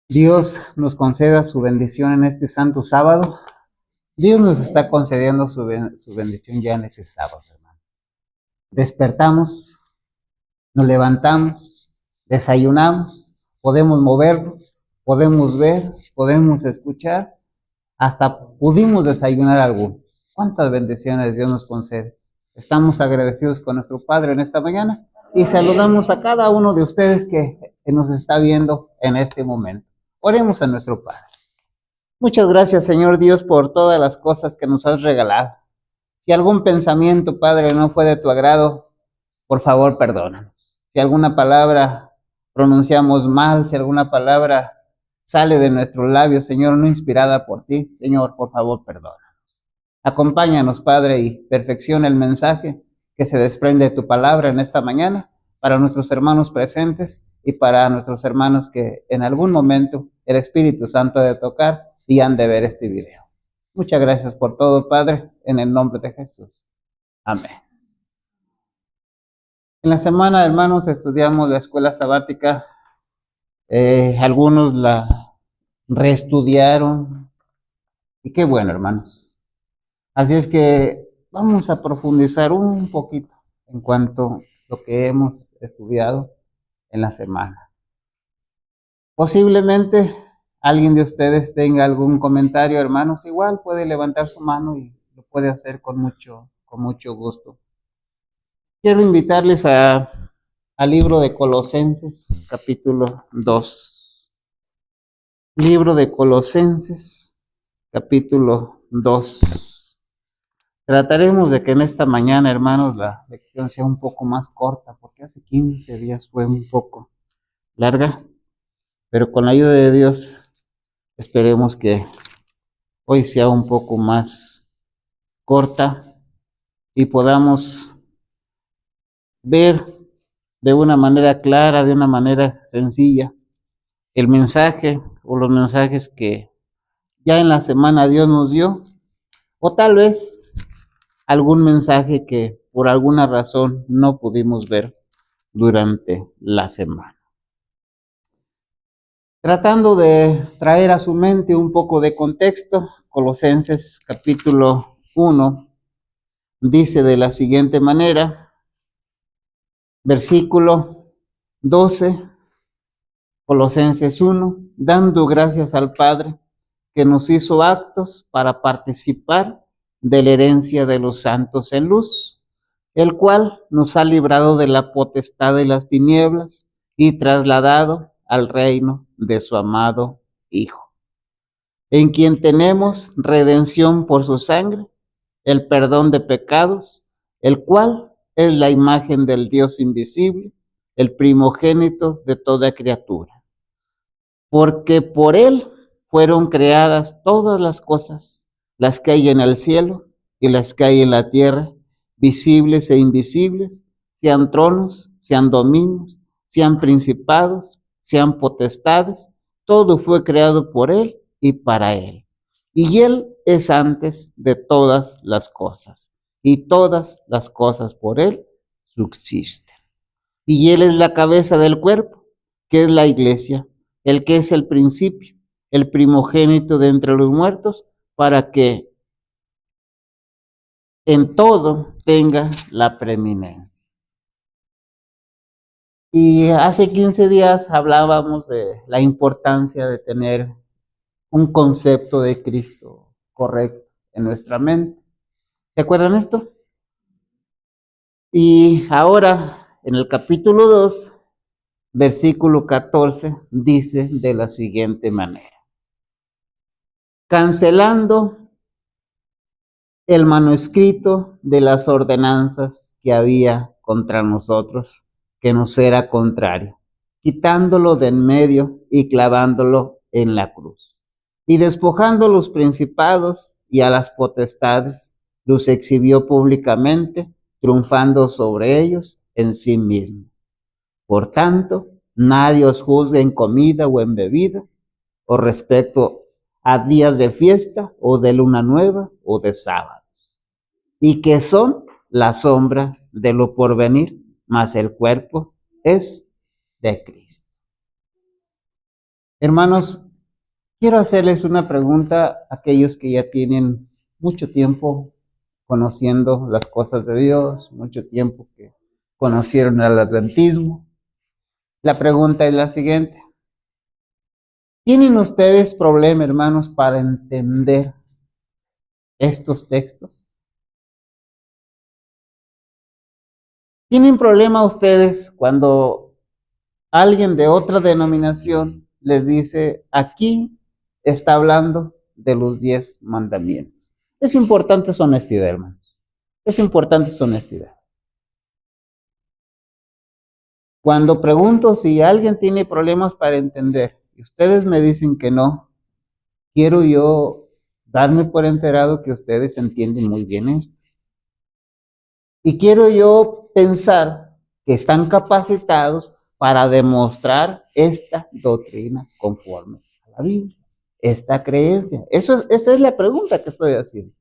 Dios nos conceda su bendición en este santo sábado. Dios nos está concediendo su bendición ya en este sábado, hermano. Despertamos, nos levantamos, desayunamos, podemos movernos, podemos ver, podemos escuchar, hasta pudimos desayunar algunos. ¿Cuántas bendiciones Dios nos concede? Estamos agradecidos con nuestro Padre en esta mañana y saludamos a cada uno de ustedes que nos está viendo en este momento. Oremos a nuestro Padre. Muchas gracias, Señor Dios, por todas las cosas que nos has regalado. Si algún pensamiento, Padre, no fue de tu agrado, por favor, perdónanos. Si alguna palabra pronunciamos mal, si alguna palabra sale de nuestros labios, Señor, no inspirada por ti, Señor, por favor, perdónanos. Acompáñanos, Padre, y perfecciona el mensaje que se desprende de tu palabra en esta mañana para nuestros hermanos presentes y para nuestros hermanos que en algún momento el Espíritu Santo ha de tocar y han de ver este video. Muchas gracias por todo, Padre, en el nombre de Jesús. Amén. En la semana, hermanos, estudiamos la escuela sabática. Algunos la reestudiaron. Y qué bueno, hermanos. Así es que vamos a profundizar un poquito en cuanto a lo que hemos estudiado en la semana. Posiblemente alguien de ustedes tenga algún comentario, hermanos, igual puede levantar su mano y lo puede hacer con mucho gusto. Quiero invitarles al libro de Colosenses, capítulo 2. Libro de Colosenses, capítulo 2. Trataremos de que en esta mañana, hermanos, la lección sea un poco más corta, porque hace 15 días fue un poco larga, pero con la ayuda de Dios esperemos que hoy sea un poco más corta y podamos ver de una manera clara, de una manera sencilla, el mensaje o los mensajes que ya en la semana Dios nos dio, o tal vez algún mensaje que por alguna razón no pudimos ver durante la semana. Tratando de traer a su mente un poco de contexto, Colosenses capítulo 1 dice de la siguiente manera, versículo 12, Colosenses 1, dando gracias al Padre que nos hizo aptos para participar de la herencia de los santos en luz, el cual nos ha librado de la potestad de las tinieblas y trasladado al reino de su amado Hijo, en quien tenemos redención por su sangre, el perdón de pecados, el cual es la imagen del Dios invisible, el primogénito de toda criatura. Porque por él fueron creadas todas las cosas, las que hay en el cielo y las que hay en la tierra, visibles e invisibles, sean tronos, sean dominios, sean principados, sean potestades, todo fue creado por él y para él. Y él es antes de todas las cosas, y todas las cosas por él subsisten. Y él es la cabeza del cuerpo, que es la iglesia, el que es el principio, el primogénito de entre los muertos, para que en todo tenga la preeminencia. Y hace 15 días hablábamos de la importancia de tener un concepto de Cristo correcto en nuestra mente. ¿Se acuerdan esto? Y ahora, en el capítulo 2, versículo 14, dice de la siguiente manera. Cancelando el manuscrito de las ordenanzas que había contra nosotros, que nos era contrario, quitándolo de en medio y clavándolo en la cruz. Y despojando los principados y a las potestades, los exhibió públicamente, triunfando sobre ellos en sí mismo. Por tanto, nadie os juzgue en comida o en bebida, o respecto a días de fiesta, o de luna nueva, o de sábados, y que son la sombra de lo porvenir, mas el cuerpo es de Cristo. Hermanos, quiero hacerles una pregunta a aquellos que ya tienen mucho tiempo conociendo las cosas de Dios, mucho tiempo que conocieron el adventismo. La pregunta es la siguiente. ¿Tienen ustedes problema, hermanos, para entender estos textos? ¿Tienen problema ustedes cuando alguien de otra denominación les dice, aquí está hablando de los 10 mandamientos? Es importante su honestidad, hermanos. Es importante su honestidad. Cuando pregunto si alguien tiene problemas para entender y ustedes me dicen que no, quiero yo darme por enterado que ustedes entienden muy bien esto. Y quiero yo pensar que están capacitados para demostrar esta doctrina conforme a la Biblia, esta creencia. Esa es la pregunta que estoy haciendo.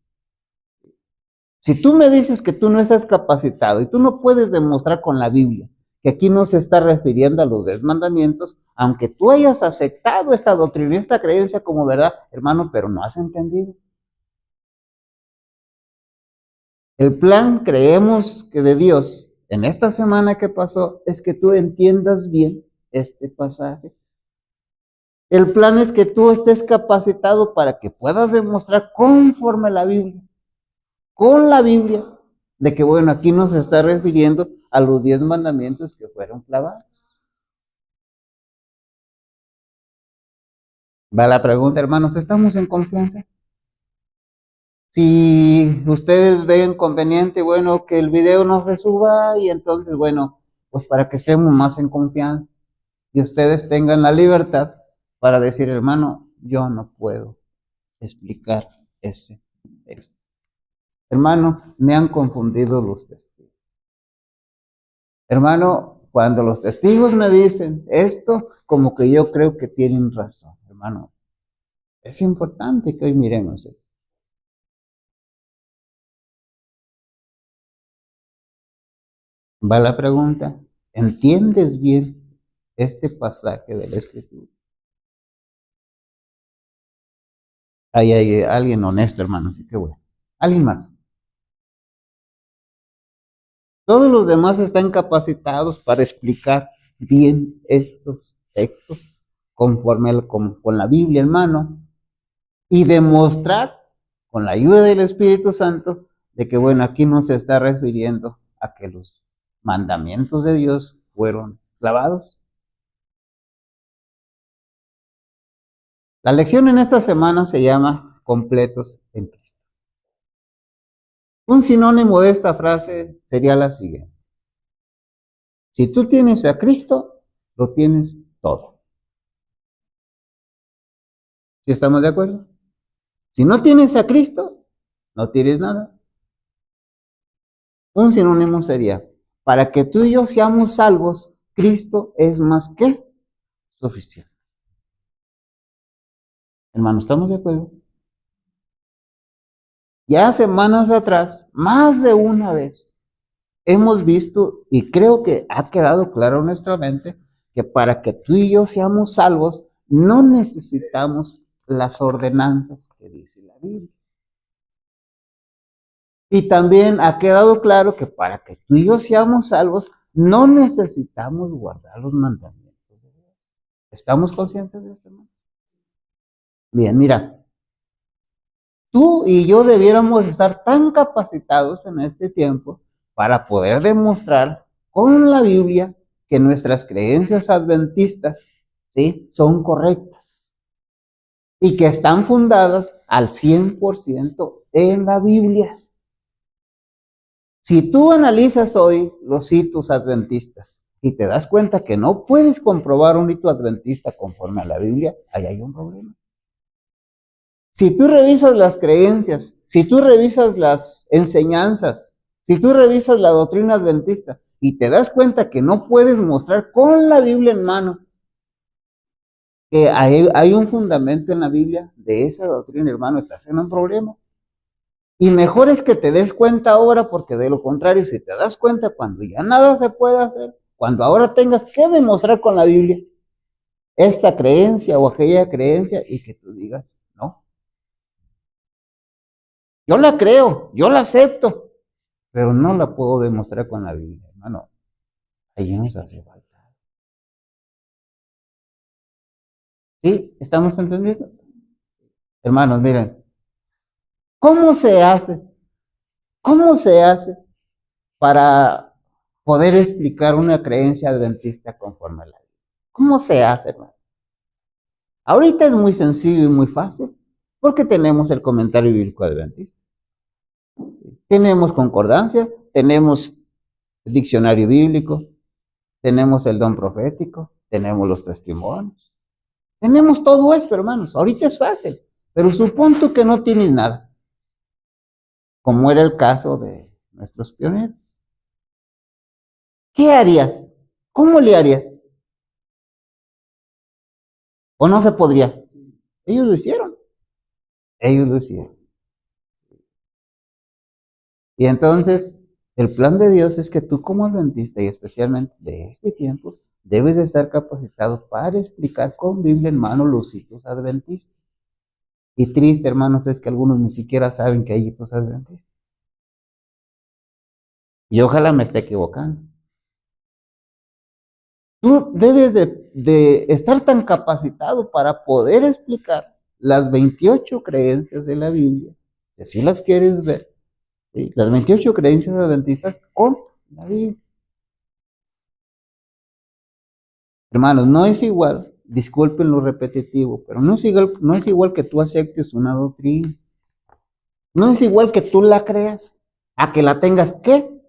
Si tú me dices que tú no estás capacitado y tú no puedes demostrar con la Biblia que aquí no se está refiriendo a los 10 mandamientos, aunque tú hayas aceptado esta doctrina, esta creencia como verdad, hermano, pero no has entendido. El plan, creemos que de Dios, en esta semana que pasó, es que tú entiendas bien este pasaje. El plan es que tú estés capacitado para que puedas demostrar conforme a la Biblia, con la Biblia, de que bueno, aquí nos está refiriendo a los 10 mandamientos que fueron clavados. Va la pregunta, hermanos, ¿estamos en confianza? Si ustedes ven conveniente, bueno, que el video no se suba y entonces, bueno, pues para que estemos más en confianza y ustedes tengan la libertad para decir, hermano, yo no puedo explicar ese texto. Hermano, me han confundido los testigos. Hermano, cuando los testigos me dicen esto, como que yo creo que tienen razón, hermano. Es importante que hoy miremos esto. Va la pregunta, ¿entiendes bien este pasaje de la Escritura? Ahí hay alguien honesto, hermano, así que bueno. ¿Alguien más? Todos los demás están capacitados para explicar bien estos textos conforme con la Biblia en mano y demostrar con la ayuda del Espíritu Santo de que, bueno, aquí no se está refiriendo a que los mandamientos de Dios fueron clavados. La lección en esta semana se llama completos en Cristo. Un sinónimo de esta frase sería la siguiente. Si tú tienes a Cristo, lo tienes todo. ¿Sí estamos de acuerdo? Si no tienes a Cristo, no tienes nada. Un sinónimo sería, para que tú y yo seamos salvos, Cristo es más que suficiente. Hermano, ¿estamos de acuerdo? Ya semanas atrás, más de una vez, hemos visto y creo que ha quedado claro en nuestra mente que para que tú y yo seamos salvos, no necesitamos las ordenanzas que dice la Biblia. Y también ha quedado claro que para que tú y yo seamos salvos, no necesitamos guardar los mandamientos de Dios. ¿Estamos conscientes de esto, hermano? Bien, mira, tú y yo debiéramos estar tan capacitados en este tiempo para poder demostrar con la Biblia que nuestras creencias adventistas, ¿sí?, son correctas y que están fundadas al 100% en la Biblia. Si tú analizas hoy los hitos adventistas y te das cuenta que no puedes comprobar un hito adventista conforme a la Biblia, ahí hay un problema. Si tú revisas las creencias, si tú revisas las enseñanzas, si tú revisas la doctrina adventista y te das cuenta que no puedes mostrar con la Biblia en mano que hay un fundamento en la Biblia de esa doctrina, hermano, estás en un problema. Y mejor es que te des cuenta ahora, porque de lo contrario, si te das cuenta cuando ya nada se puede hacer, cuando ahora tengas que demostrar con la Biblia, esta creencia o aquella creencia y que tú digas, no, yo la creo, yo la acepto, pero no la puedo demostrar con la Biblia, hermano. Ahí nos hace falta. ¿Sí? ¿Estamos entendiendo? Hermanos, miren, ¿cómo se hace? ¿Cómo se hace para poder explicar una creencia adventista conforme a la Biblia? ¿Cómo se hace, hermano? Ahorita es muy sencillo y muy fácil, porque tenemos el comentario bíblico adventista. ¿Sí? Tenemos concordancia, tenemos el diccionario bíblico, tenemos el don profético, tenemos los testimonios. Tenemos todo esto, hermanos. Ahorita es fácil, pero supongo que no tienes nada, como era el caso de nuestros pioneros. ¿Qué harías? ¿Cómo le harías? ¿O no se podría? Ellos lo hicieron. Ellos lo hicieron. Y entonces, el plan de Dios es que tú como adventista, y especialmente de este tiempo, debes de estar capacitado para explicar con Biblia en mano los hitos adventistas. Y triste, hermanos, es que algunos ni siquiera saben que hay hitos adventistas. Y ojalá me esté equivocando. Tú debes de estar tan capacitado para poder explicar las 28 creencias de la Biblia, si así las quieres ver, ¿sí? Las 28 creencias adventistas con la Biblia. Hermanos, no es igual, disculpen lo repetitivo, pero no es igual que tú aceptes una doctrina. No es igual que tú la creas, a que la tengas que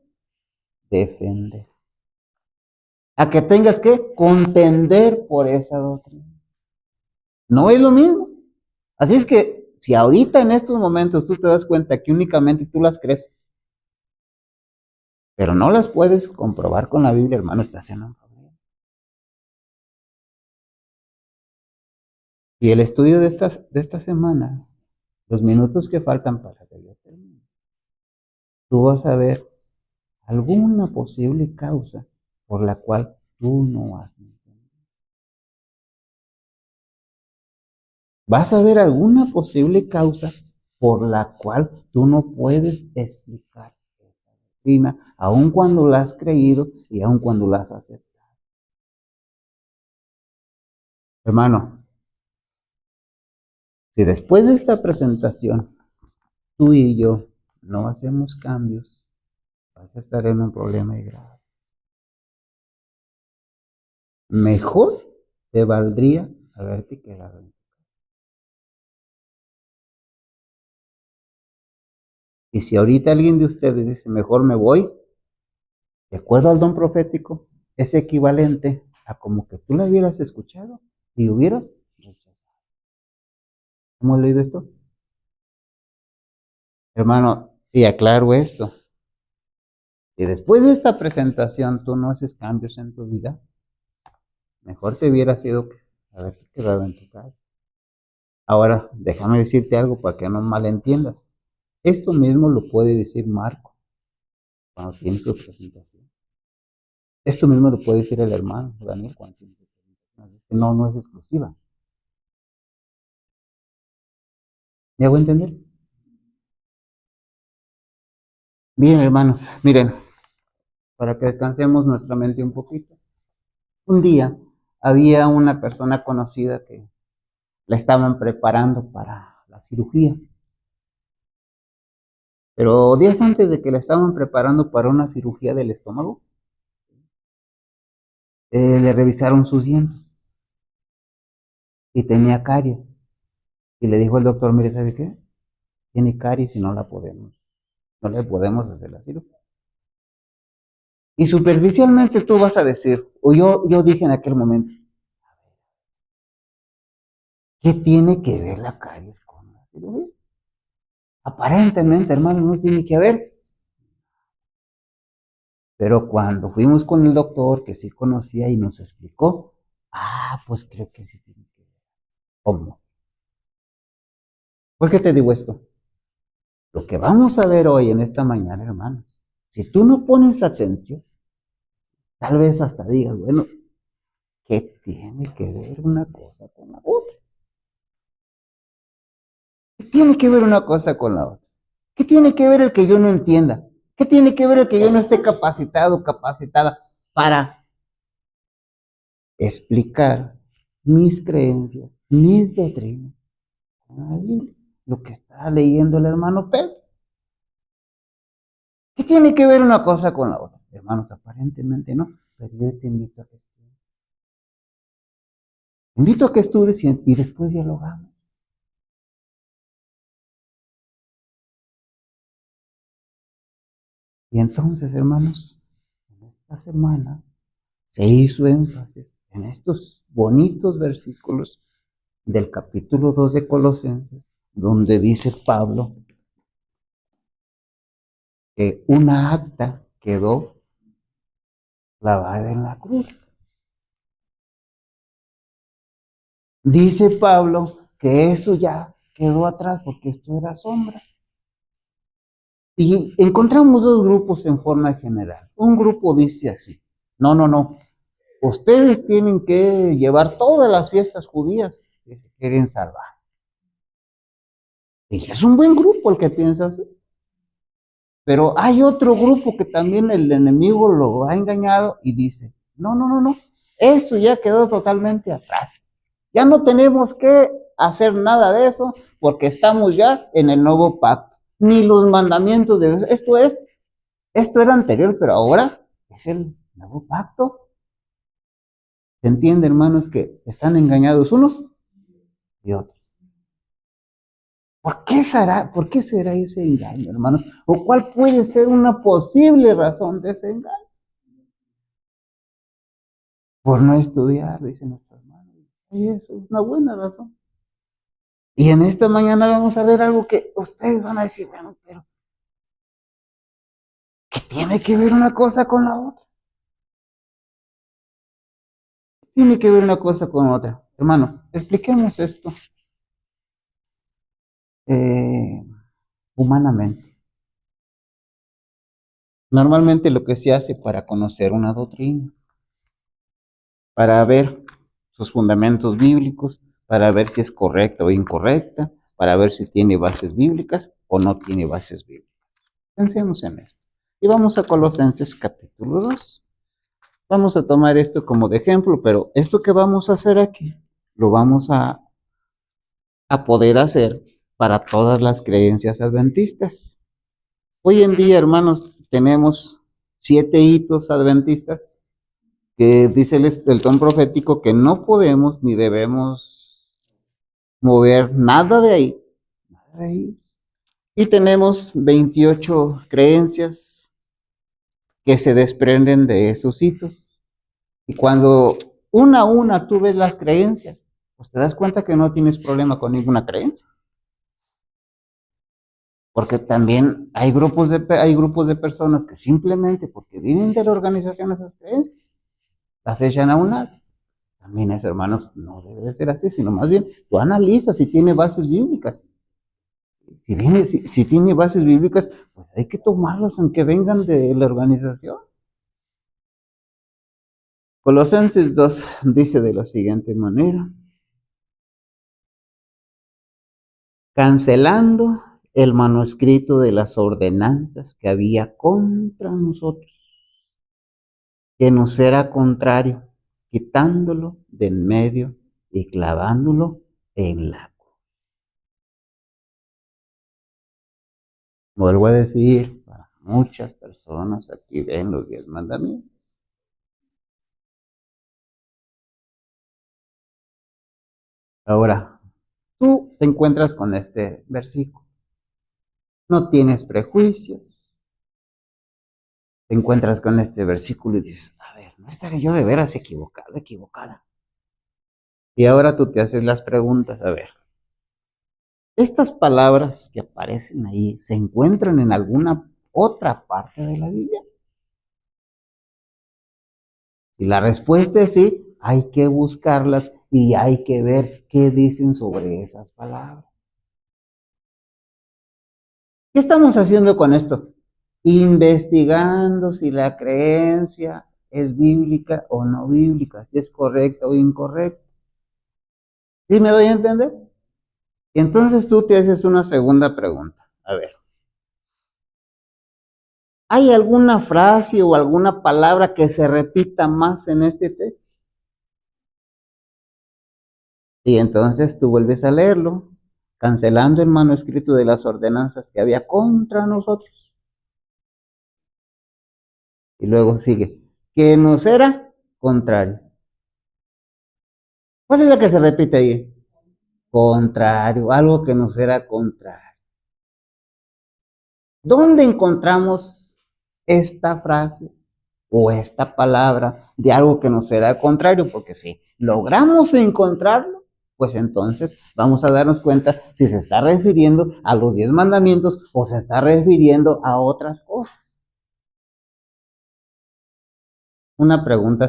defender, a que tengas que contender por esa doctrina. No es lo mismo. Así es que si ahorita en estos momentos tú te das cuenta que únicamente tú las crees, pero no las puedes comprobar con la Biblia, hermano, estás en un problema. Y el estudio de esta semana, los minutos que faltan para que yo termine, tú vas a ver alguna posible causa por la cual tú no has entendido. Vas a ver alguna posible causa por la cual tú no puedes explicar esa doctrina, aun cuando la has creído y aun cuando la has aceptado. Hermano, si después de esta presentación tú y yo no hacemos cambios, vas a estar en un problema grave. Mejor te valdría haberte quedado en tu casa. Y si ahorita alguien de ustedes dice, mejor me voy, de acuerdo al don profético, es equivalente a como que tú la hubieras escuchado y hubieras rechazado. ¿Hemos leído esto? Hermano, y aclaro esto. Si después de esta presentación tú no haces cambios en tu vida, mejor te hubiera sido haberte quedado en tu casa. Ahora, déjame decirte algo para que no malentiendas. Esto mismo lo puede decir Marco cuando tiene su presentación. Esto mismo lo puede decir el hermano Daniel cuando tiene su presentación. Es que no es exclusiva. ¿Me hago entender? Bien, hermanos, miren, para que descansemos nuestra mente un poquito. Un día había una persona conocida que la estaban preparando para la cirugía. Pero días antes de que la estaban preparando para una cirugía del estómago, le revisaron sus dientes y tenía caries. Y le dijo el doctor, mire, ¿sabe qué? Tiene caries y no le podemos hacer la cirugía. Y superficialmente tú vas a decir, o yo dije en aquel momento, ¿qué tiene que ver la caries con la cirugía? Aparentemente, hermano, no tiene que ver. Pero cuando fuimos con el doctor, que sí conocía y nos explicó, pues creo que sí tiene que ver. ¿Cómo? ¿Por qué te digo esto? Lo que vamos a ver hoy en esta mañana, hermanos, si tú no pones atención, tal vez hasta digas, bueno, ¿Qué tiene que ver una cosa con la otra? ¿Qué tiene que ver una cosa con la otra? ¿Qué tiene que ver el que yo no entienda? ¿Qué tiene que ver el que yo no esté capacitado, capacitada para explicar mis creencias, mis doctrinas? Ahí, lo que está leyendo el hermano Pedro. ¿Qué tiene que ver una cosa con la otra? Hermanos, aparentemente no, pero yo te invito a que estudies. Invito a que estudies y después dialogamos. Y entonces, hermanos, en esta semana se hizo énfasis en estos bonitos versículos del capítulo 2 de Colosenses, donde dice Pablo que una acta quedó clavada en la cruz. Dice Pablo que eso ya quedó atrás porque esto era sombra. Y encontramos dos grupos en forma general. Un grupo dice así: no, no, no, ustedes tienen que llevar todas las fiestas judías si se quieren salvar. Y es un buen grupo el que piensa así. Pero hay otro grupo que también el enemigo lo ha engañado y dice: no, no, no, no, eso ya quedó totalmente atrás. Ya no tenemos que hacer nada de eso porque estamos ya en el nuevo pacto. Ni los mandamientos de Dios. Esto era anterior, pero ahora es el nuevo pacto. ¿Se entiende, hermanos, que están engañados unos y otros? ¿Por qué será ese engaño, hermanos? ¿O cuál puede ser una posible razón de ese engaño? Por no estudiar, dice nuestro hermano. Y eso es una buena razón. Y en esta mañana vamos a ver algo que ustedes van a decir: bueno, pero ¿qué tiene que ver una cosa con la otra? Tiene que ver una cosa con otra. Hermanos, expliquemos esto eh, humanamente. Normalmente lo que se hace para conocer una doctrina, para ver sus fundamentos bíblicos, para ver si es correcta o incorrecta, para ver si tiene bases bíblicas o no tiene bases bíblicas. Pensemos en esto. Y vamos a Colosenses capítulo 2. Vamos a tomar esto como de ejemplo, pero esto que vamos a hacer aquí, lo vamos a poder hacer para todas las creencias adventistas. Hoy en día, hermanos, tenemos 7 hitos adventistas que dice el don profético que no podemos ni debemos mover nada de ahí. Nada de ahí. Y tenemos 28 creencias que se desprenden de esos hitos. Y cuando una a una tú ves las creencias, pues te das cuenta que no tienes problema con ninguna creencia. Porque también hay grupos de personas que simplemente porque vienen de la organización esas creencias, las echan a un lado. También eso, hermanos, no debe de ser así, sino más bien tú analizas si tiene bases bíblicas. Si tiene bases bíblicas, pues hay que tomarlas aunque vengan de la organización. Colosenses 2 dice de la siguiente manera: cancelando el manuscrito de las ordenanzas que había contra nosotros, que nos era contrario, quitándolo de en medio y clavándolo en la cruz. Vuelvo a decir, para muchas personas aquí ven los 10 mandamientos. Ahora, tú te encuentras con este versículo, no tienes prejuicios, te encuentras con este versículo y dices: a ver, ¿no estaré yo de veras equivocado, equivocada? Y ahora tú te haces las preguntas: a ver, ¿estas palabras que aparecen ahí se encuentran en alguna otra parte de la Biblia? Y la respuesta es sí, hay que buscarlas y hay que ver qué dicen sobre esas palabras. ¿Qué estamos haciendo con esto? Investigando si la creencia es bíblica o no bíblica, si es correcta o incorrecta. ¿Sí me doy a entender? Y entonces tú te haces una segunda pregunta. A ver, ¿hay alguna frase o alguna palabra que se repita más en este texto? Y entonces tú vuelves a leerlo, cancelando el manuscrito de las ordenanzas que había contra nosotros. Y luego sigue, que nos era contrario. ¿Cuál es la que se repite ahí? Contrario, algo que nos era contrario. ¿Dónde encontramos esta frase o esta palabra de algo que nos será contrario? Porque si logramos encontrarlo, pues entonces vamos a darnos cuenta si se está refiriendo a los 10 mandamientos o se está refiriendo a otras cosas. Una pregunta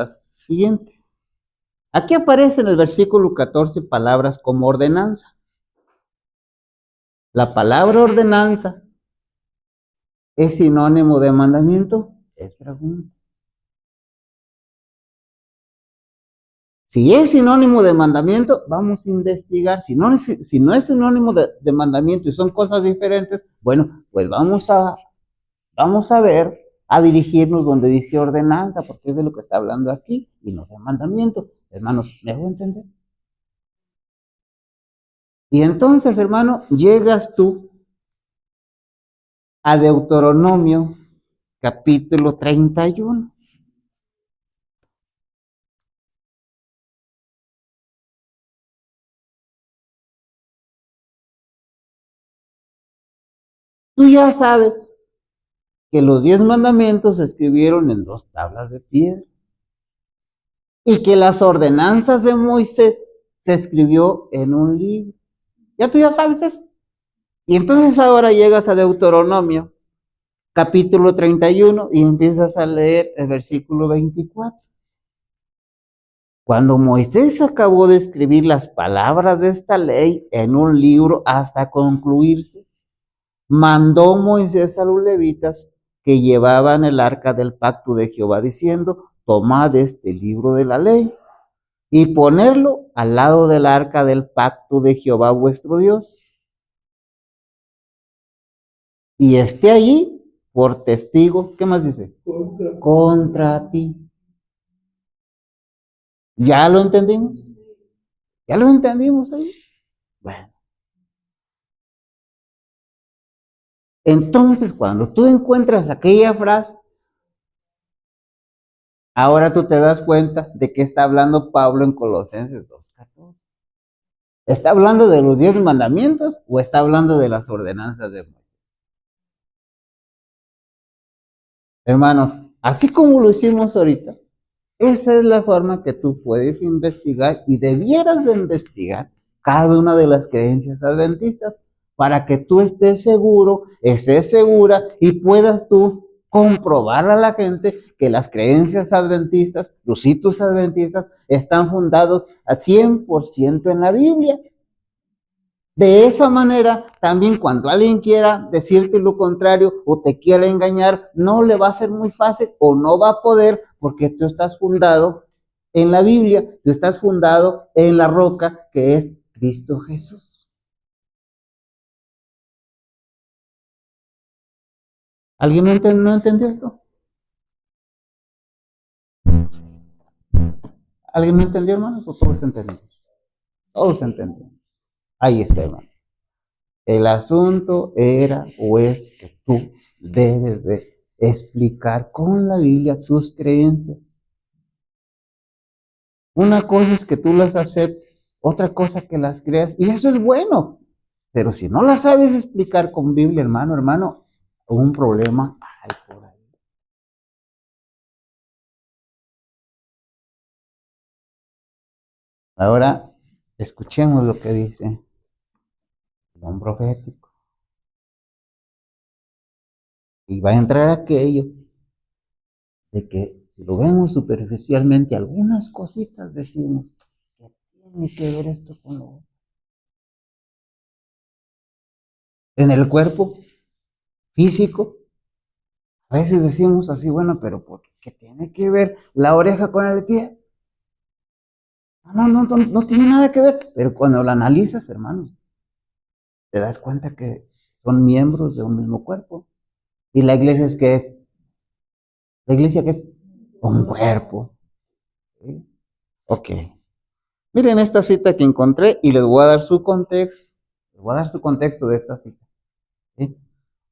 siguiente. Aquí aparece en el versículo 14 palabras como ordenanza. La palabra ordenanza es sinónimo de mandamiento. Es pregunta. Si es sinónimo de mandamiento, vamos a investigar. Si no es sinónimo de mandamiento y son cosas diferentes, bueno, pues vamos a ver, a dirigirnos donde dice ordenanza, porque es de lo que está hablando aquí y no de mandamiento. Hermanos, ¿me hago entender? Y entonces, hermano, llegas tú a Deuteronomio capítulo 31. Tú ya sabes que los 10 mandamientos se escribieron en 2 tablas de piedra y que las ordenanzas de Moisés se escribió en un libro. Ya tú ya sabes eso. Y entonces ahora llegas a Deuteronomio capítulo 31 y empiezas a leer el versículo 24. Cuando Moisés acabó de escribir las palabras de esta ley en un libro hasta concluirse, mandó Moisés a los levitas que llevaban el arca del pacto de Jehová diciendo, tomad este libro de la ley y ponerlo al lado del arca del pacto de Jehová vuestro Dios. Y esté allí por testigo, ¿qué más dice? Contra ti. ¿Ya lo entendimos? ¿Ya lo entendimos ahí? Bueno. Entonces, cuando tú encuentras aquella frase, ahora tú te das cuenta de que está hablando Pablo en Colosenses 2:14. ¿Está hablando de los 10 mandamientos o está hablando de las ordenanzas de Moisés? Hermanos, así como lo hicimos ahorita, esa es la forma que tú puedes investigar y debieras de investigar cada una de las creencias adventistas para que tú estés seguro, estés segura y puedas tú comprobar a la gente que las creencias adventistas, los hitos adventistas, están fundados a 100% en la Biblia. De esa manera, también cuando alguien quiera decirte lo contrario o te quiera engañar, no le va a ser muy fácil o no va a poder porque tú estás fundado en la Biblia, tú estás fundado en la roca que es Cristo Jesús. ¿Alguien no entendió esto? ¿Alguien no entendió, hermanos? ¿O todos entendieron? Todos entendieron. Ahí está, hermano. El asunto era o es que tú debes de explicar con la Biblia tus creencias. Una cosa es que tú las aceptes, otra cosa que las creas, y eso es bueno. Pero si no las sabes explicar con Biblia, hermano, un problema hay por ahí. Ahora, escuchemos lo que dice el don profético. Y va a entrar aquello de que si lo vemos superficialmente, algunas cositas decimos, ¿qué tiene que ver esto con lo otro? En el cuerpo físico A veces decimos así, bueno, pero ¿qué tiene que ver la oreja con el pie? No tiene nada que ver. Pero cuando lo analizas, hermanos, te das cuenta que son miembros de un mismo cuerpo. ¿Y la iglesia es qué es? ¿La iglesia qué es? Un cuerpo. ¿Sí? Ok. Miren esta cita que encontré y les voy a dar su contexto. Les voy a dar su contexto de esta cita. ¿Sí?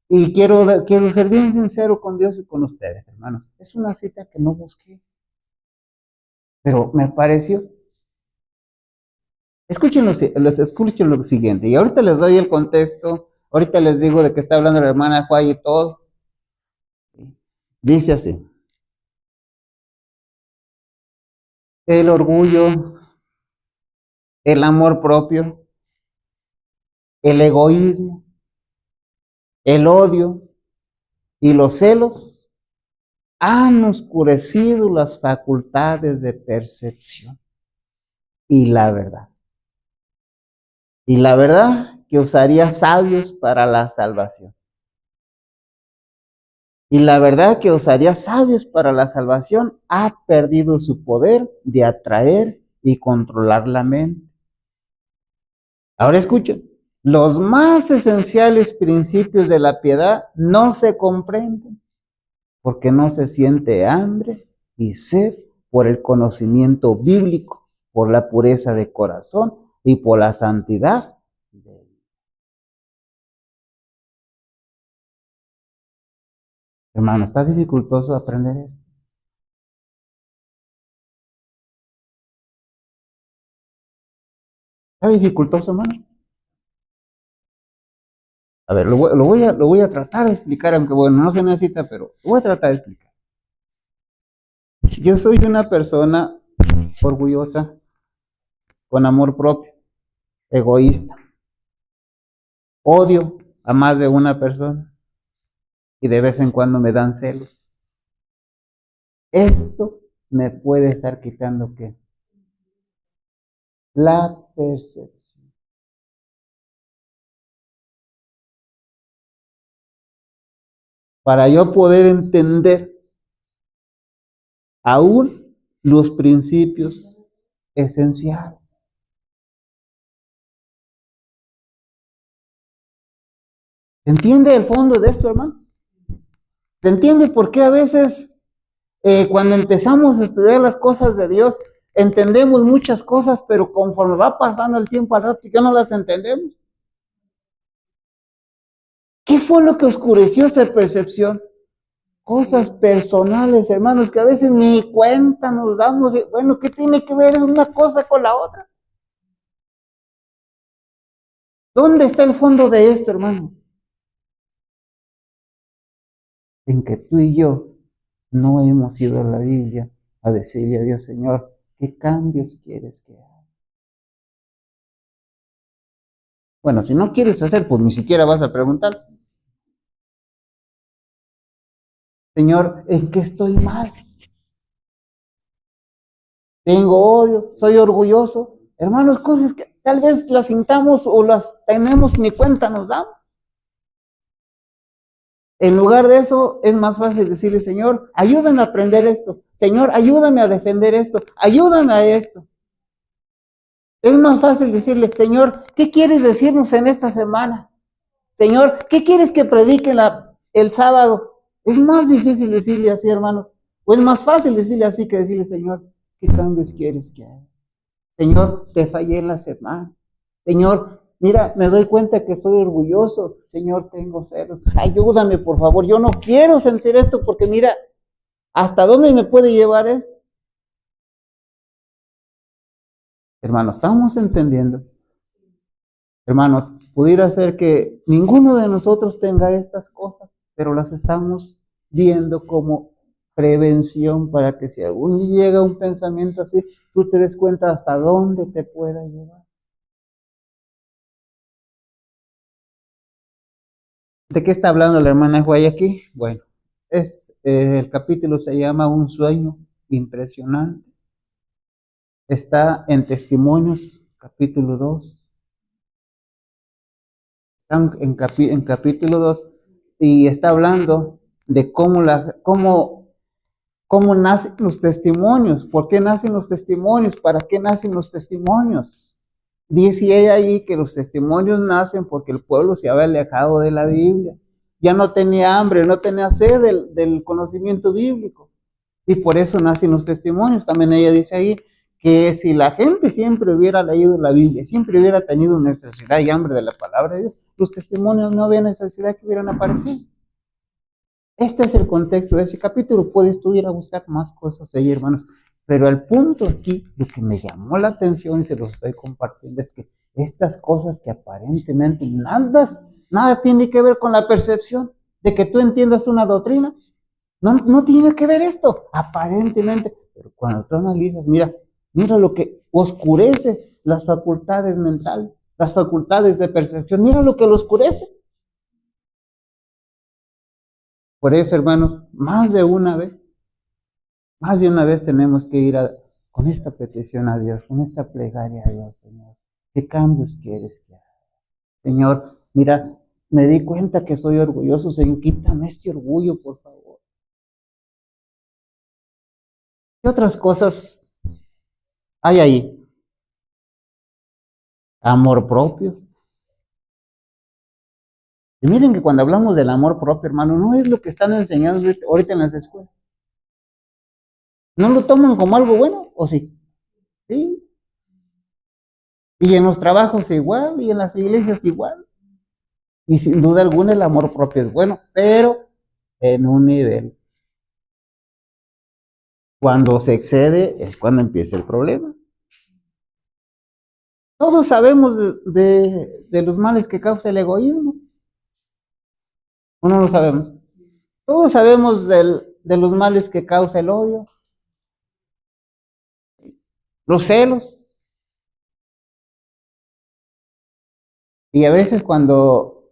Y quiero ser bien sincero con Dios y con ustedes, hermanos. Es una cita que no busqué, pero me pareció. Escuchen lo siguiente. Y ahorita les doy el contexto. Ahorita les digo de qué está hablando la hermana Juay y todo. Dice así. El orgullo, el amor propio, el egoísmo, el odio y los celos han oscurecido las facultades de percepción y la verdad. Y la verdad que os haría sabios para la salvación. Y la verdad que os haría sabios para la salvación ha perdido su poder de atraer y controlar la mente. Ahora escuchen, los más esenciales principios de la piedad no se comprenden porque no se siente hambre y sed por el conocimiento bíblico, por la pureza de corazón y por la santidad. Hermano, está dificultoso aprender esto. Está dificultoso, hermano. A ver, lo voy a tratar de explicar, aunque bueno, no se necesita, pero lo voy a tratar de explicar. Yo soy una persona orgullosa, con amor propio, egoísta. Odio a más de una persona y de vez en cuando me dan celos. Esto me puede estar quitando ¿qué? La percepción. Para yo poder entender aún los principios esenciales. ¿Se entiende el fondo de esto, hermano? ¿Se entiende por qué a veces cuando empezamos a estudiar las cosas de Dios, entendemos muchas cosas, pero conforme va pasando el tiempo al rato ya no las entendemos? ¿Qué fue lo que oscureció esa percepción? Cosas personales, hermanos, que a veces ni cuenta nos damos. Bueno, ¿qué tiene que ver una cosa con la otra? ¿Dónde está el fondo de esto, hermano? En que tú y yo no hemos ido a la Biblia a decirle a Dios, Señor, ¿qué cambios quieres que haga? Bueno, si no quieres hacer, pues ni siquiera vas a preguntar. Señor, ¿en qué estoy mal? Tengo odio, soy orgulloso. Hermanos, cosas que tal vez las sintamos o las tenemos ni cuenta nos damos. En lugar de eso, es más fácil decirle, Señor, ayúdame a aprender esto. Señor, ayúdame a defender esto. Ayúdame a esto. Es más fácil decirle, Señor, ¿qué quieres decirnos en esta semana? Señor, ¿qué quieres que predique el sábado? Es más difícil decirle así, hermanos. O es más fácil decirle así que decirle, Señor, ¿qué cambios quieres que haga? Señor, te fallé en la semana. Señor, mira, me doy cuenta que soy orgulloso. Señor, tengo celos. Ayúdame, por favor. Yo no quiero sentir esto porque mira, ¿hasta dónde me puede llevar esto? Hermanos, estamos entendiendo. Hermanos, pudiera ser que ninguno de nosotros tenga estas cosas, pero las estamos viendo como prevención para que si algún día llega un pensamiento así, tú te des cuenta hasta dónde te pueda llevar. ¿De qué está hablando la hermana Guay aquí? Bueno, el capítulo se llama Un sueño impresionante. Está en Testimonios, capítulo 2. Están en capítulo 2 y está hablando de cómo nacen los testimonios, por qué nacen los testimonios, para qué nacen los testimonios. Dice ella ahí que los testimonios nacen porque el pueblo se había alejado de la Biblia. Ya no tenía hambre, no tenía sed del conocimiento bíblico. Y por eso nacen los testimonios. También ella dice ahí que si la gente siempre hubiera leído la Biblia, siempre hubiera tenido necesidad y hambre de la palabra de Dios, los testimonios no había necesidad que hubieran aparecido. Este es el contexto de ese capítulo. Puedes tú ir a buscar más cosas ahí, hermanos. Pero el punto aquí, lo que me llamó la atención y se los estoy compartiendo, es que estas cosas que aparentemente nada tiene que ver con la percepción de que tú entiendas una doctrina, no tiene que ver esto, aparentemente. Pero cuando tú analizas, mira lo que oscurece las facultades mentales, las facultades de percepción, mira lo que lo oscurece. Por eso, hermanos, más de una vez tenemos que ir con esta petición a Dios, con esta plegaria a Dios, Señor. ¿Qué cambios quieres que haga? Señor, mira, me di cuenta que soy orgulloso, Señor, quítame este orgullo, por favor. ¿Qué otras cosas hay ahí? Amor propio. Y miren que cuando hablamos del amor propio, hermano, no es lo que están enseñando ahorita en las escuelas. ¿No lo toman como algo bueno o sí? Sí. Y en los trabajos igual, y en las iglesias igual. Y sin duda alguna el amor propio es bueno, pero en un nivel. Cuando se excede es cuando empieza el problema. Todos sabemos de los males que causa el egoísmo, ¿o no lo sabemos? Todos sabemos de los males que causa el odio, los celos. Y a veces cuando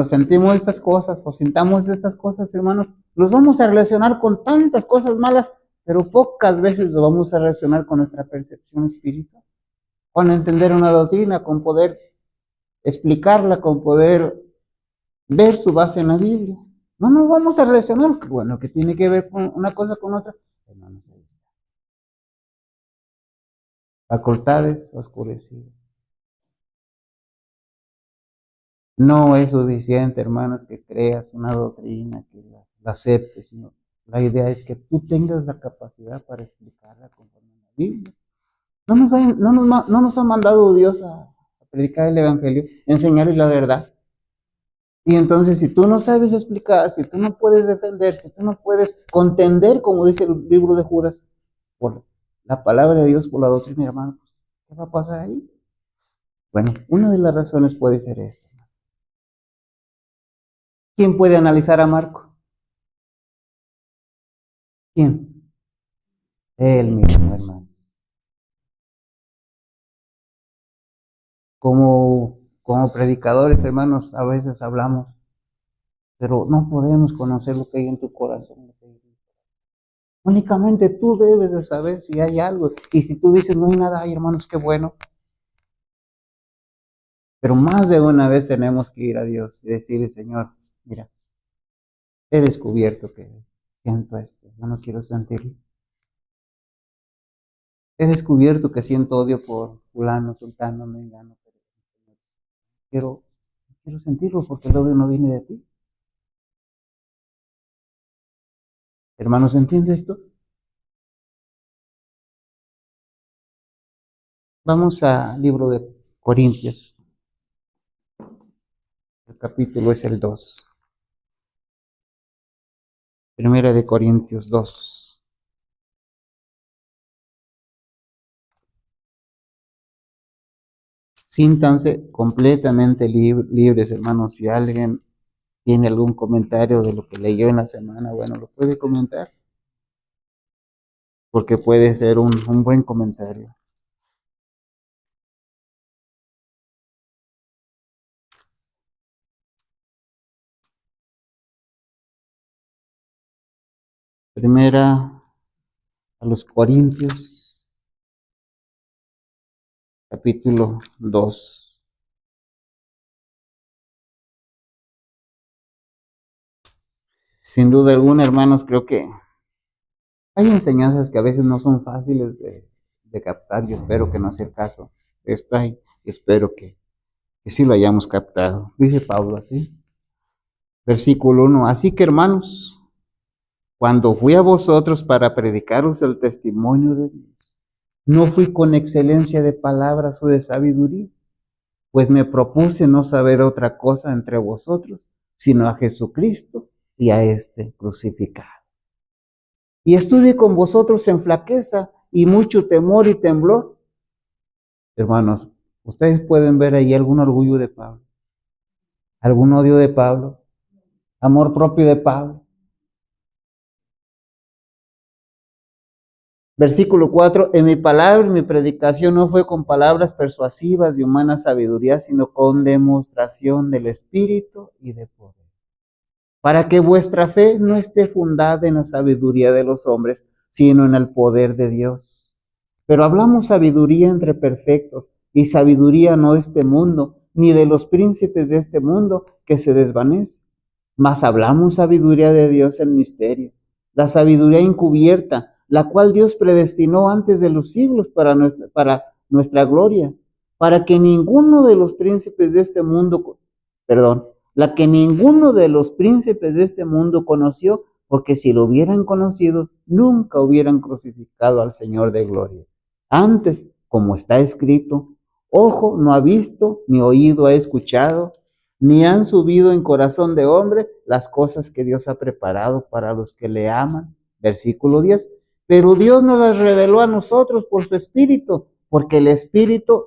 sentimos estas cosas o sintamos estas cosas, hermanos, los vamos a relacionar con tantas cosas malas, pero pocas veces lo vamos a relacionar con nuestra percepción espiritual, con entender una doctrina, con poder explicarla, con poder ver su base en la Biblia. No nos vamos a relacionar, bueno, que tiene que ver con una cosa con otra. Hermanos, ahí está. Facultades oscurecidas. No es suficiente, hermanos, que creas una doctrina, que la aceptes, sino la idea es que tú tengas la capacidad para explicarla conforme a la Biblia. No nos ha mandado Dios a predicar el Evangelio, enseñarles la verdad. Y entonces, si tú no sabes explicar, si tú no puedes defender, si tú no puedes contender, como dice el libro de Judas, por la palabra de Dios, por la doctrina, hermano, pues, ¿qué va a pasar ahí? Bueno, una de las razones puede ser esta. ¿Quién puede analizar a Marco? ¿Quién? Él mismo, hermano. Como predicadores, hermanos, a veces hablamos, pero no podemos conocer lo que hay en tu corazón. Únicamente tú debes de saber si hay algo. Y si tú dices, no hay nada, ay, hermanos, qué bueno. Pero más de una vez tenemos que ir a Dios y decirle, Señor, mira, he descubierto que siento esto, yo no quiero sentirlo. He descubierto que siento odio por fulano, sultano, mengano, pero quiero, quiero sentirlo porque el odio no viene de ti. Hermanos, ¿entiende esto? Vamos al libro de Corintios. El capítulo es el 2. Primera de Corintios 2. Siéntanse completamente libres, hermanos. Si alguien tiene algún comentario de lo que leyó en la semana, bueno, lo puede comentar, porque puede ser un buen comentario. Primera a los Corintios, capítulo 2. Sin duda alguna, hermanos, creo que hay enseñanzas que a veces no son fáciles de captar. Yo espero que no sea el caso. Esta y espero que sí lo hayamos captado. Dice Pablo así, versículo 1. Así que, hermanos, cuando fui a vosotros para predicaros el testimonio de Dios, no fui con excelencia de palabras o de sabiduría, pues me propuse no saber otra cosa entre vosotros, sino a Jesucristo y a este crucificado. Y estuve con vosotros en flaqueza y mucho temor y temblor. Hermanos, ustedes pueden ver ahí algún orgullo de Pablo, algún odio de Pablo, amor propio de Pablo. Versículo 4, en mi palabra y mi predicación no fue con palabras persuasivas de humana sabiduría, sino con demostración del Espíritu y de poder, para que vuestra fe no esté fundada en la sabiduría de los hombres, sino en el poder de Dios. Pero hablamos sabiduría entre perfectos, y sabiduría no de este mundo, ni de los príncipes de este mundo que se desvanece. Mas hablamos sabiduría de Dios en misterio, la sabiduría encubierta, la cual Dios predestinó antes de los siglos para nuestra gloria, para que ninguno de los príncipes de este mundo, la que ninguno de los príncipes de este mundo conoció, porque si lo hubieran conocido, nunca hubieran crucificado al Señor de gloria. Antes, como está escrito, ojo no ha visto, ni oído ha escuchado, ni han subido en corazón de hombre las cosas que Dios ha preparado para los que le aman. Versículo 10. Pero Dios nos las reveló a nosotros por su Espíritu, porque el Espíritu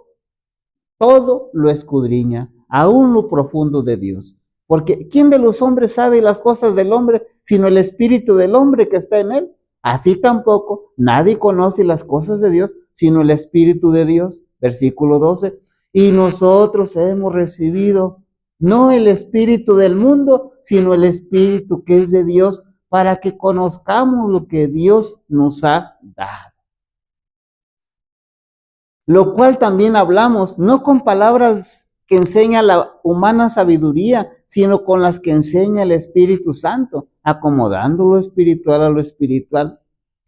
todo lo escudriña, aún lo profundo de Dios. Porque ¿quién de los hombres sabe las cosas del hombre, sino el Espíritu del hombre que está en él? Así tampoco nadie conoce las cosas de Dios, sino el Espíritu de Dios. Versículo 12. Y nosotros hemos recibido no el espíritu del mundo, sino el Espíritu que es de Dios, para que conozcamos lo que Dios nos ha dado. Lo cual también hablamos, no con palabras que enseña la humana sabiduría, sino con las que enseña el Espíritu Santo, acomodando lo espiritual a lo espiritual.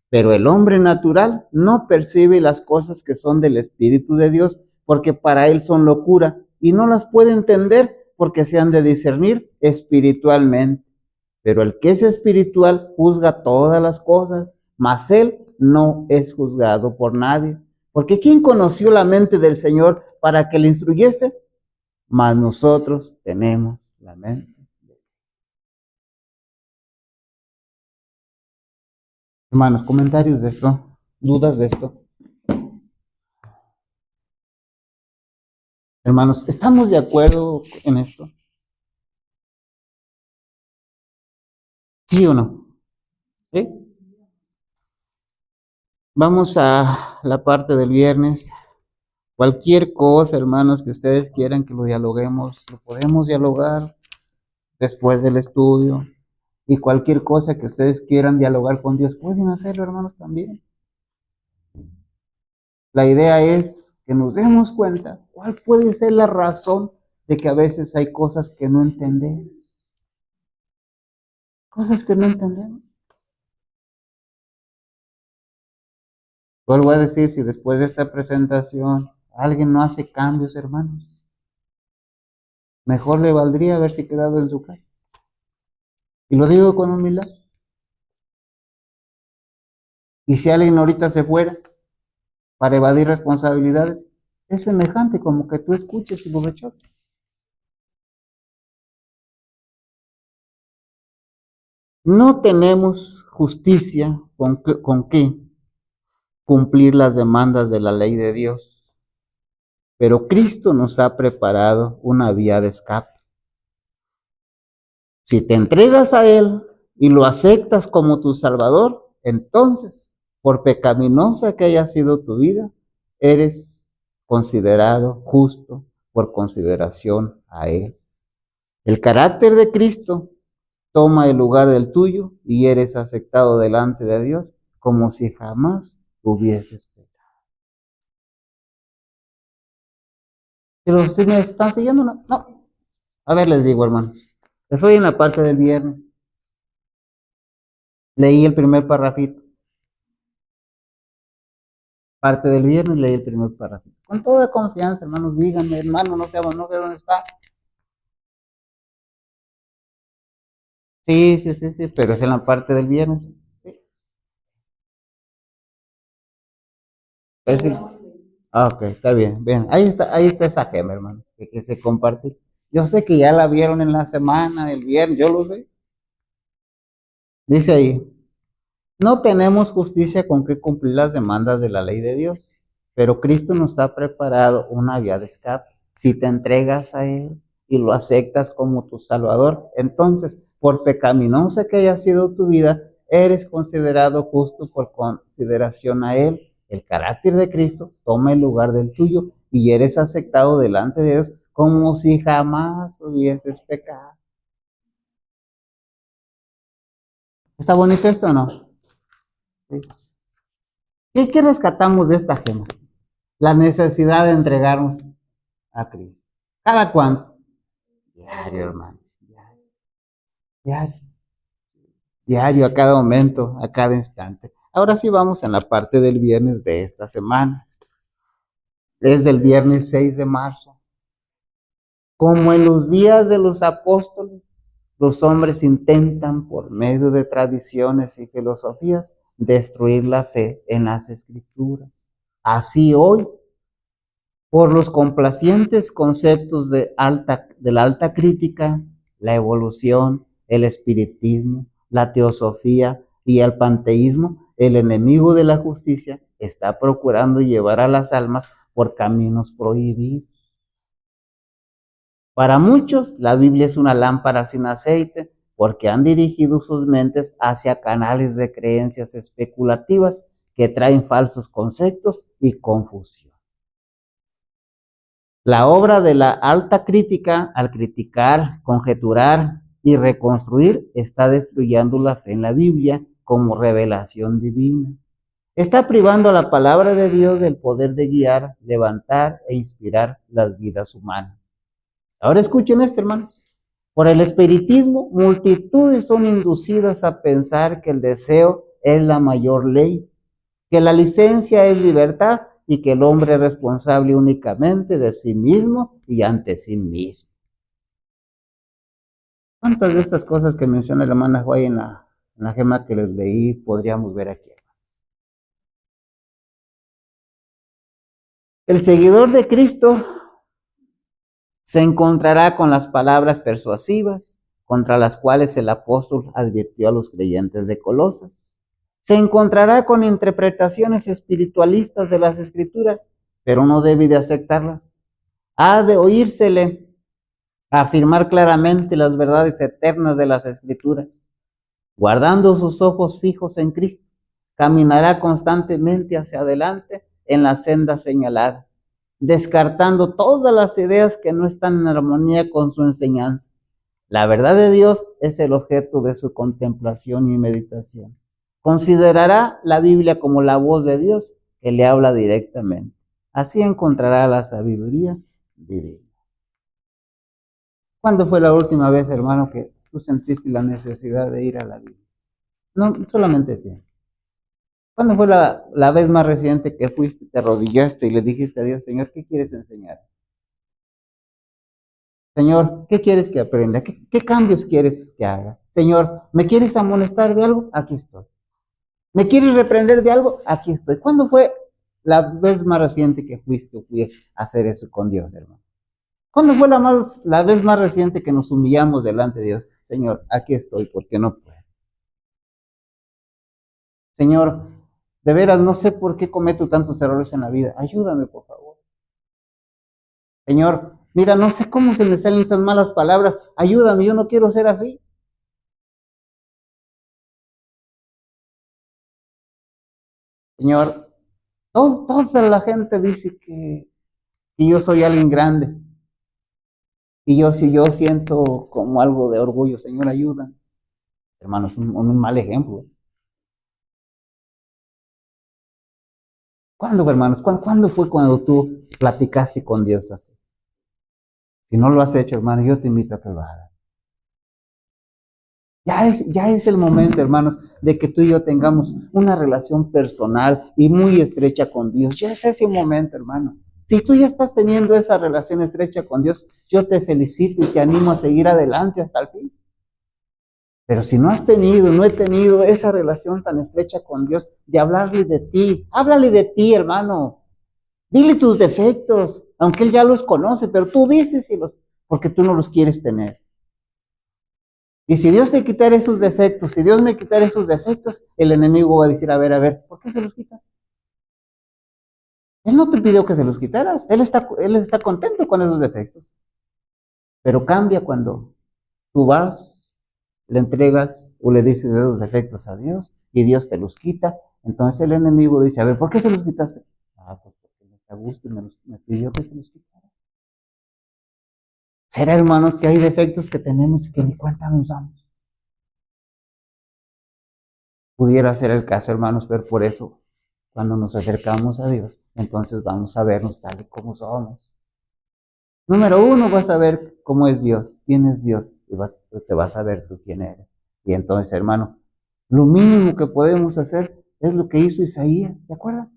Pero el hombre natural no percibe las cosas que son del Espíritu de Dios, porque para él son locura, y no las puede entender porque se han de discernir espiritualmente. Pero el que es espiritual juzga todas las cosas, mas él no es juzgado por nadie. Porque ¿quién conoció la mente del Señor para que le instruyese? Mas nosotros tenemos la mente. Hermanos, comentarios de esto, dudas de esto. Hermanos, ¿estamos de acuerdo en esto? ¿Sí o no? ¿Sí? Vamos a la parte del viernes. Cualquier cosa, hermanos, que ustedes quieran que lo dialoguemos, lo podemos dialogar después del estudio. Y cualquier cosa que ustedes quieran dialogar con Dios, pueden hacerlo, hermanos, también. La idea es que nos demos cuenta cuál puede ser la razón de que a veces hay cosas que no entendemos. Cosas que no entendemos. Vuelvo a decir, si después de esta presentación alguien no hace cambios, hermanos, mejor le valdría haberse quedado en su casa. Y lo digo con humildad. Y si alguien ahorita se fuera para evadir responsabilidades, es semejante como que tú escuches y lo rechaces. No tenemos justicia con qué cumplir las demandas de la ley de Dios, pero Cristo nos ha preparado una vía de escape. Si te entregas a Él y lo aceptas como tu Salvador, entonces, por pecaminosa que haya sido tu vida, eres considerado justo por consideración a Él. El carácter de Cristo toma el lugar del tuyo y eres aceptado delante de Dios como si jamás hubieses pecado. Pero si me están siguiendo, no. A ver, les digo, hermanos, estoy en la parte del viernes. Leí el primer parrafito. Parte del viernes leí el primer parrafito. Con toda confianza, hermanos, díganme, hermano, no sé dónde está. Sí, pero es en la parte del viernes. Sí, pues sí. Ah, ok, está bien, bien. Ahí está esa gema, hermano, que se comparte. Yo sé que ya la vieron en la semana, el viernes, yo lo sé. Dice ahí, no tenemos justicia con que cumplir las demandas de la ley de Dios, pero Cristo nos ha preparado una vía de escape. Si te entregas a Él y lo aceptas como tu Salvador, entonces, por pecaminosa que haya sido tu vida, eres considerado justo por consideración a Él. El carácter de Cristo toma el lugar del tuyo y eres aceptado delante de Dios como si jamás hubieses pecado. ¿Está bonito esto o no? ¿Sí? ¿Qué rescatamos de esta gema? La necesidad de entregarnos a Cristo. ¿Cada cuánto? Diario, hermano. Diario, diario, diario, a cada momento, a cada instante. Ahora sí vamos en la parte del viernes de esta semana. Es del viernes 6 de marzo. Como en los días de los apóstoles, los hombres intentan por medio de tradiciones y filosofías destruir la fe en las escrituras. Así hoy, por los complacientes conceptos de la alta crítica, la evolución, el espiritismo, la teosofía y el panteísmo, el enemigo de la justicia está procurando llevar a las almas por caminos prohibidos. Para muchos, la Biblia es una lámpara sin aceite porque han dirigido sus mentes hacia canales de creencias especulativas que traen falsos conceptos y confusión. La obra de la alta crítica, al criticar, conjeturar y reconstruir, está destruyendo la fe en la Biblia como revelación divina. Está privando a la palabra de Dios del poder de guiar, levantar e inspirar las vidas humanas. Ahora escuchen esto, hermano. Por el espiritismo, multitudes son inducidas a pensar que el deseo es la mayor ley, que la licencia es libertad y que el hombre es responsable únicamente de sí mismo y ante sí mismo. ¿Cuántas de estas cosas que menciona la hermana Juay en la gema que les leí podríamos ver aquí? El seguidor de Cristo se encontrará con las palabras persuasivas contra las cuales el apóstol advirtió a los creyentes de Colosas. Se encontrará con interpretaciones espiritualistas de las escrituras, pero no debe de aceptarlas. Ha de oírsele afirmar claramente las verdades eternas de las escrituras. Guardando sus ojos fijos en Cristo, caminará constantemente hacia adelante en la senda señalada, descartando todas las ideas que no están en armonía con su enseñanza. La verdad de Dios es el objeto de su contemplación y meditación. Considerará la Biblia como la voz de Dios que le habla directamente. Así encontrará la sabiduría divina. ¿Cuándo fue la última vez, hermano, que tú sentiste la necesidad de ir a la Biblia? No, solamente bien. ¿Cuándo fue la vez más reciente que fuiste, te arrodillaste y le dijiste a Dios, Señor, ¿qué quieres enseñar? Señor, ¿qué quieres que aprenda? ¿Qué cambios quieres que haga? Señor, ¿me quieres amonestar de algo? Aquí estoy. ¿Me quieres reprender de algo? Aquí estoy. ¿Cuándo fue la vez más reciente que fuiste o fui a hacer eso con Dios, hermano? ¿Cuándo fue la vez más reciente que nos humillamos delante de Dios? Señor, aquí estoy porque no puedo. Señor, de veras no sé por qué cometo tantos errores en la vida. Ayúdame, por favor. Señor, mira, no sé cómo se me salen esas malas palabras. Ayúdame, yo no quiero ser así. Señor, toda la gente dice que yo soy alguien grande. Y yo, si yo siento como algo de orgullo, Señor, ayuda. Hermano, es un mal ejemplo. ¿Cuándo, hermanos? ¿Cuándo fue cuando tú platicaste con Dios así? Si no lo has hecho, hermano, yo te invito a que lo hagas. Ya es el momento, hermanos, de que tú y yo tengamos una relación personal y muy estrecha con Dios. Ya es ese momento, hermano. Si tú ya estás teniendo esa relación estrecha con Dios, yo te felicito y te animo a seguir adelante hasta el fin. Pero si no has tenido, no he tenido esa relación tan estrecha con Dios de hablarle de ti, háblale de ti, hermano. Dile tus defectos, aunque Él ya los conoce, pero tú dices porque tú no los quieres tener. Y si Dios te quitara esos defectos, si Dios me quitara esos defectos, el enemigo va a decir, a ver, ¿por qué se los quitas? Él no te pidió que se los quitaras, él está contento con esos defectos. Pero cambia cuando tú vas, le entregas o le dices esos defectos a Dios y Dios te los quita. Entonces el enemigo dice, a ver, ¿por qué se los quitaste? Ah, pues porque me está a gusto y me pidió que se los quitara. ¿Será, hermanos, que hay defectos que tenemos y que ni cuenta nos damos? Pudiera ser el caso, hermanos, pero por eso, cuando nos acercamos a Dios, entonces vamos a vernos tal y como somos. Número uno, vas a ver cómo es Dios, quién es Dios, y te vas a ver tú quién eres. Y entonces, hermano, lo mínimo que podemos hacer es lo que hizo Isaías, ¿se acuerdan?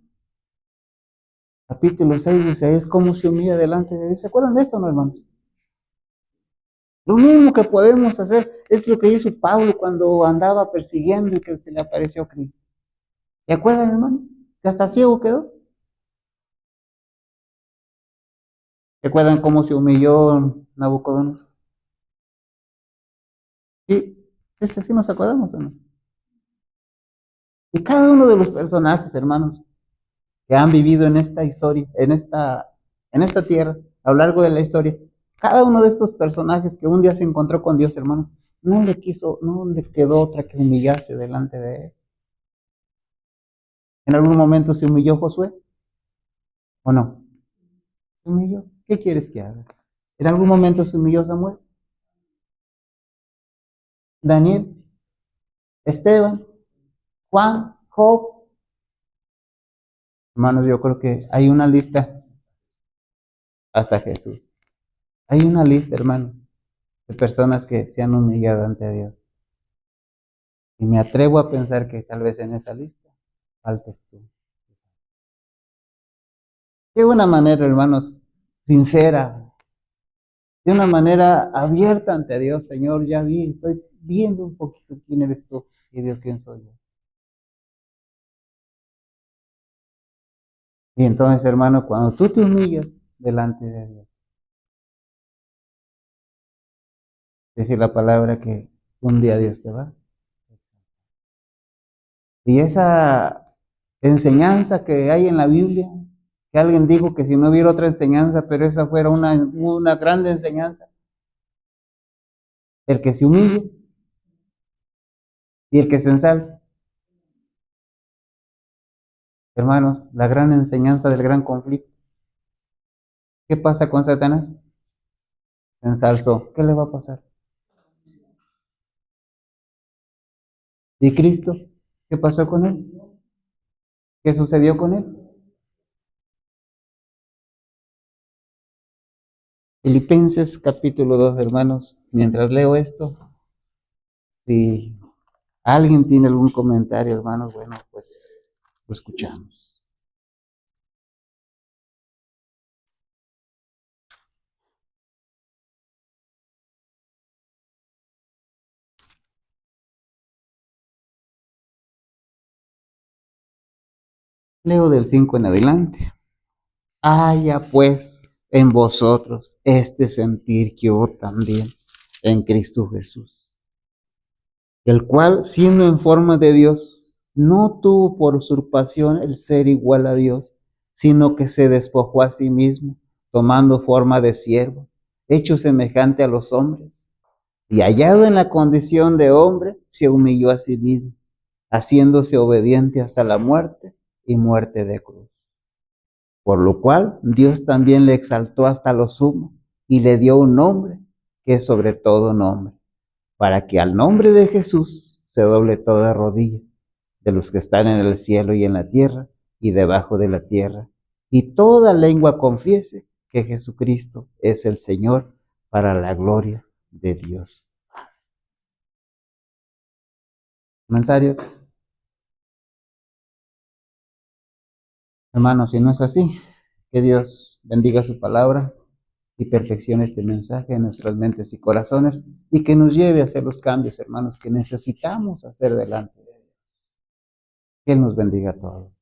Capítulo 6 de Isaías, cómo se humilla delante de Dios. ¿Se acuerdan de esto, no, hermanos? Lo mínimo que podemos hacer es lo que hizo Pablo cuando andaba persiguiendo y que se le apareció Cristo. ¿Se acuerdan, hermano? Que hasta ciego quedó. ¿Se acuerdan cómo se humilló Nabucodonosor? Sí, sí nos acordamos, hermano. Y cada uno de los personajes, hermanos, que han vivido en esta historia, en esta tierra, a lo largo de la historia, cada uno de estos personajes que un día se encontró con Dios, hermanos, no le quedó otra que humillarse delante de él. En algún momento se humilló Josué, ¿o no? Se humilló. ¿Qué quieres que haga? En algún momento se humilló Samuel, Daniel, Esteban, Juan, Job. Hermanos, yo creo que hay una lista hasta Jesús. Hay una lista, hermanos, de personas que se han humillado ante Dios. Y me atrevo a pensar que tal vez en esa lista faltes tú. De una manera, hermanos, sincera, de una manera abierta ante Dios, Señor, ya vi, estoy viendo un poquito quién eres tú y Dios quién soy yo. Y entonces, hermano, cuando tú te humillas delante de Dios, decir la palabra que un día Dios te va. Y esa enseñanza que hay en la Biblia, que alguien dijo que si no hubiera otra enseñanza, pero esa fuera una grande enseñanza, el que se humille y el que se ensalza. Hermanos, la gran enseñanza del gran conflicto. ¿Qué pasa con Satanás? Se ensalzó. ¿Qué le va a pasar? ¿Y Cristo? ¿Qué pasó con él? ¿Qué sucedió con él? Filipenses capítulo 2, hermanos. Mientras leo esto, si alguien tiene algún comentario, hermanos, bueno, pues lo escuchamos. Leo del 5 en adelante. Haya pues en vosotros este sentir que hubo también en Cristo Jesús, el cual, siendo en forma de Dios, no tuvo por usurpación el ser igual a Dios, sino que se despojó a sí mismo, tomando forma de siervo, hecho semejante a los hombres, y hallado en la condición de hombre, se humilló a sí mismo, haciéndose obediente hasta la muerte y muerte de cruz. Por lo cual Dios también le exaltó hasta lo sumo y le dio un nombre que es sobre todo nombre, para que al nombre de Jesús se doble toda rodilla de los que están en el cielo y en la tierra y debajo de la tierra, y toda lengua confiese que Jesucristo es el Señor, para la gloria de Dios. ¿Comentarios? Hermanos, si no es así, que Dios bendiga su palabra y perfeccione este mensaje en nuestras mentes y corazones y que nos lleve a hacer los cambios, hermanos, que necesitamos hacer delante de Dios. Que Él nos bendiga a todos.